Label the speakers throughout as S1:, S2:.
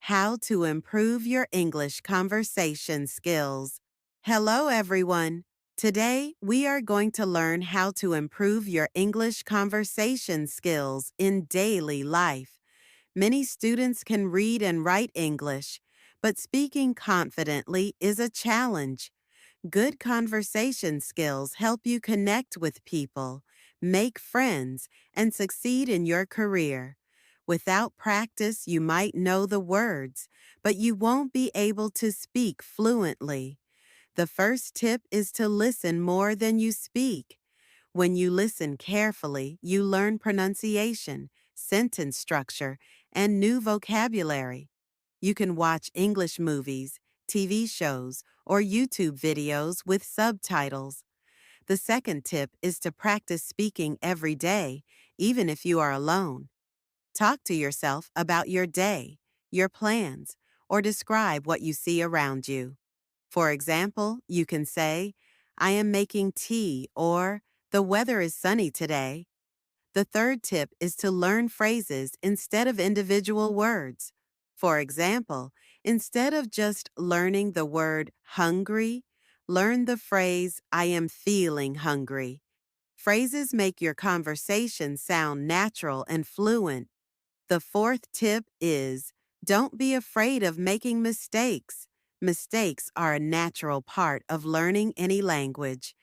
S1: How to improve your English conversation skills. Hello, everyone. Today, we are going to learn how to improve your English conversation skills in daily life. Many students can read and write English, but speaking confidently is a challenge. Good conversation skills help you connect with people, make friends, and succeed in your career. Without practice, you might know the words, but you won't be able to speak fluently. The first tip is to listen more than you speak. When you listen carefully, you learn pronunciation, sentence structure, and new vocabulary. You can watch English movies, TV shows, or YouTube videos with subtitles. The second tip is to practice speaking every day, even if you are alone. Talk to yourself about your day, your plans, or describe what you see around you. For example, you can say, I am making tea, or the weather is sunny today. The third tip is to learn phrases instead of individual words. For example, instead of just learning the word hungry, learn the phrase I am feeling hungry. Phrases make your conversation sound natural and fluent. The fourth tip is don't be afraid of making mistakes. Mistakes are a natural part of learning any language.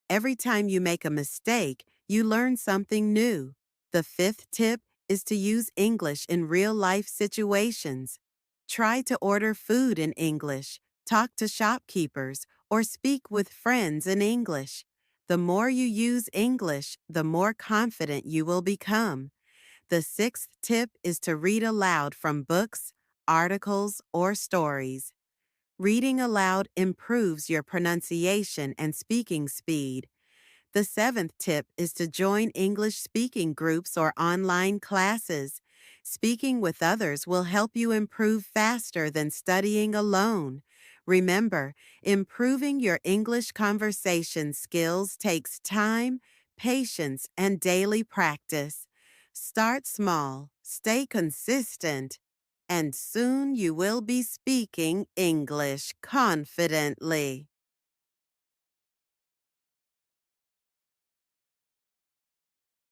S1: Every time you make a mistake, you learn something new. The fifth tip is to use English in real life situations. Try to order food in English, talk to shopkeepers, or speak with friends in English. The more you use English, the more confident you will become. The sixth tip is to read aloud from books, articles, or stories. Reading aloud improves your pronunciation and speaking speed. The seventh tip is to join English speaking groups or online classes. Speaking with others will help you improve faster than studying alone. Remember, improving your English conversation skills takes time, patience, and daily practice. Start small, stay consistent, and soon you will be speaking English confidently.